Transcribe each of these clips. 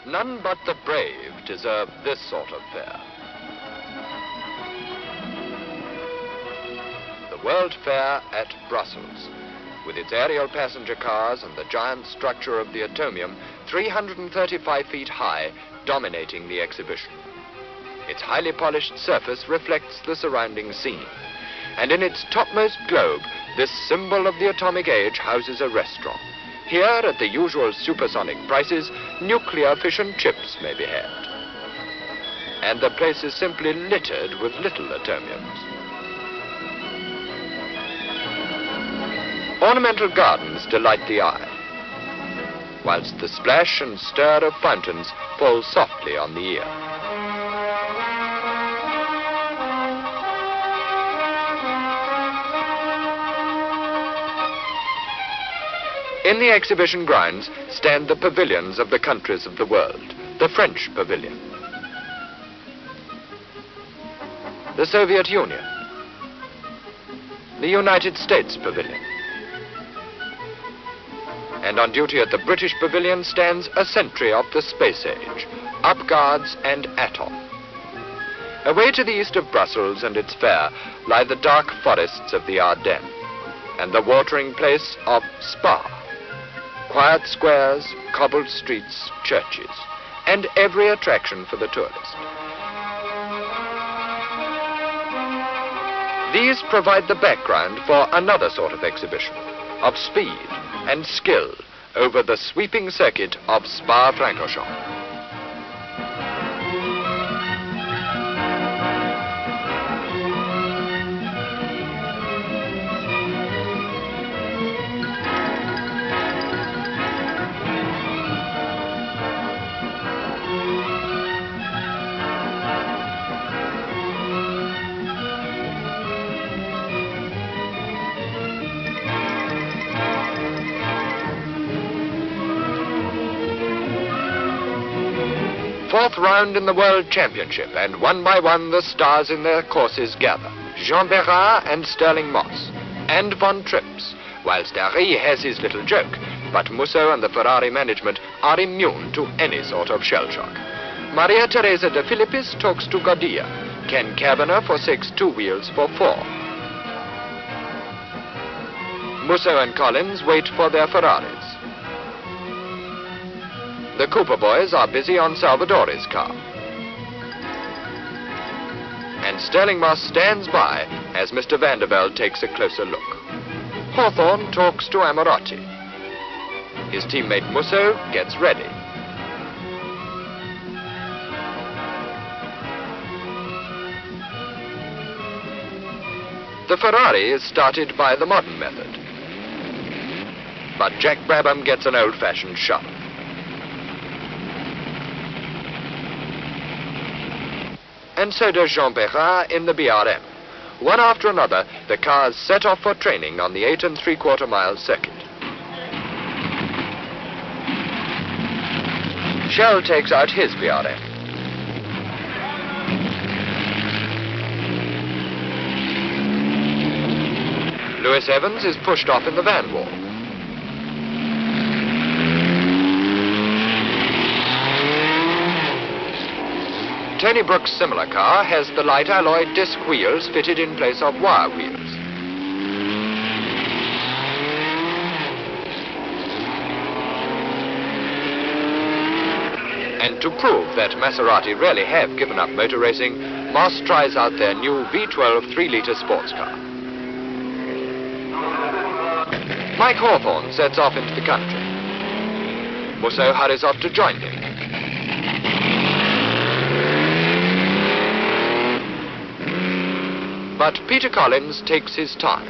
None but the brave deserve this sort of fare. The World Fair at Brussels, with its aerial passenger cars and the giant structure of the atomium, 335 feet high, dominating the exhibition. Its highly polished surface reflects the surrounding scene, and in its topmost globe, this symbol of the atomic age houses a restaurant. Here, at the usual supersonic prices, nuclear fish and chips may be had. And the place is simply littered with little atomiums. Ornamental gardens delight the eye, whilst the splash and stir of fountains fall softly on the ear. In the exhibition grounds stand the pavilions of the countries of the world. The French pavilion, the Soviet Union, the United States pavilion, and on duty at the British pavilion stands a sentry of the space age, up guards and Atom. Away to the east of Brussels and its fair lie the dark forests of the Ardennes and the watering place of Spa. Quiet squares, cobbled streets, churches, and every attraction for the tourist. These provide the background for another sort of exhibition, of speed and skill over the sweeping circuit of Spa-Francorchamps. Fourth round in the World Championship, and one by one the stars in their courses gather. Jean Bérard and Sterling Moss, and Von Trips, whilst Harry has his little joke, but Musso and the Ferrari management are immune to any sort of shell shock. Maria Teresa de Filippis talks to Godilla. Ken Kavanagh forsakes 2 wheels for 4. Musso and Collins wait for their Ferraris. The Cooper boys are busy on Salvadore's car. And Sterling Moss stands by as Mr. Vandervelde takes a closer look. Hawthorne talks to Amorotti. His teammate Musso gets ready. The Ferrari is started by the modern method, but Jack Brabham gets an old-fashioned shove. And so does Jean Bérard in the BRM. One after another, the cars set off for training on the 8 3/4 mile circuit. Shell takes out his BRM. Lewis Evans is pushed off in the van wall. Tony Brooks' similar car has the light alloy disc wheels fitted in place of wire wheels. And to prove that Maserati really have given up motor racing, Moss tries out their new V12 3-litre sports car. Mike Hawthorne sets off into the country. Musso hurries off to join him. But Peter Collins takes his time.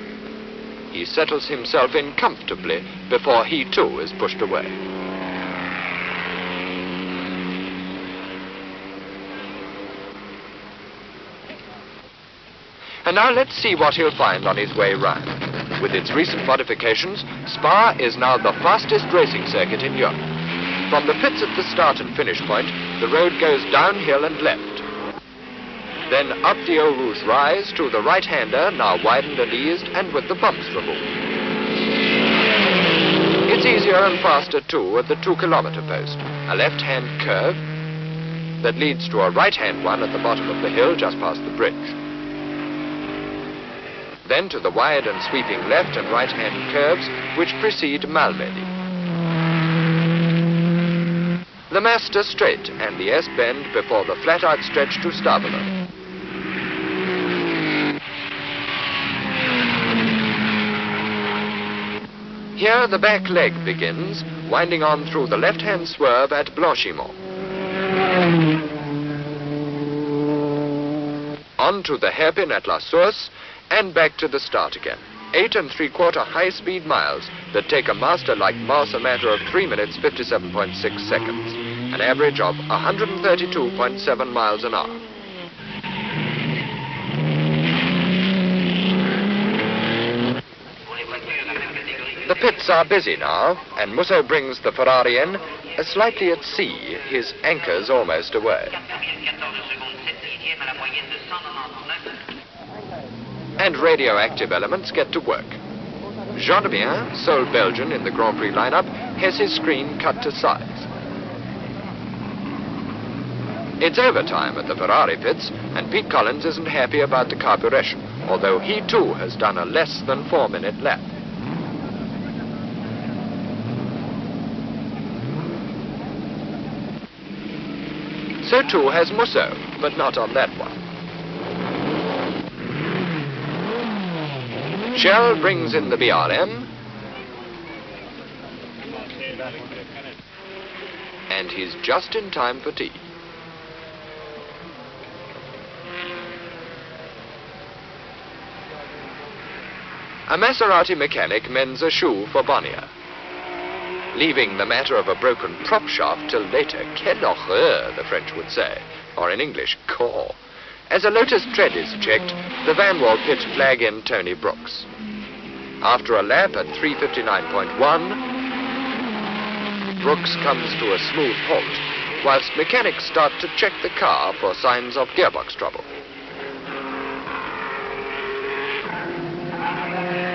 He settles himself in comfortably before he too is pushed away. And now let's see what he'll find on his way round. With its recent modifications, Spa is now the fastest racing circuit in Europe. From the pits at the start and finish point, the road goes downhill and left. Then up the Eau Rouge rise to the right-hander, now widened and eased, and with the bumps removed. It It's easier and faster too at the 2-kilometer post, a left-hand curve that leads to a right-hand one at the bottom of the hill just past the bridge. Then to the wide and sweeping left and right-hand curves which precede Malmedy. The Master Straight and the S-bend before the flat-out stretch to Stavelo. Here the back leg begins, winding on through the left-hand swerve at Blanchimont. On to the hairpin at La Source, and back to the start again. 8 3/4 high-speed miles that take a master like Moss a matter of 3 minutes 57.6 seconds, an average of 132.7 miles an hour. The pits are busy now, and Musso brings the Ferrari in, slightly at sea, his anchors almost away. And radioactive elements get to work. Jean de Bien, sole Belgian in the Grand Prix lineup, has his screen cut to size. It's overtime at the Ferrari pits, and Pete Collins isn't happy about the carburation, although he too has done a less than 4-minute lap. So too has Musso, but not on that one. Shell brings in the BRM, and he's just in time for tea. A Maserati mechanic mends a shoe for Bonnier, leaving the matter of a broken prop shaft till later. Quelle horreur, the French would say, or in English, caw. As a Lotus tread is checked, the Van Wall pit flag in Tony Brooks. After a lap at 3:59.1, Brooks comes to a smooth halt, whilst mechanics start to check the car for signs of gearbox trouble.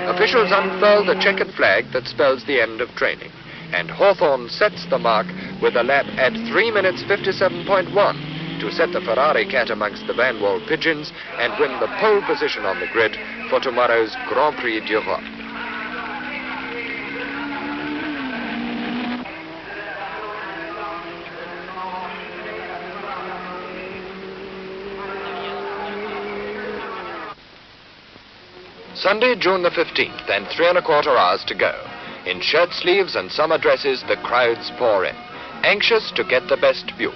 Officials unfurl the checkered flag that spells the end of training, and Hawthorne sets the mark with a lap at 3 minutes 57.1 to set the Ferrari cat amongst the Van Wall pigeons and win the pole position on the grid for tomorrow's Grand Prix D'Europe. Sunday, June the 15th, and 3 1/4 hours to go. In shirt sleeves and summer dresses, the crowds pour in, anxious to get the best view.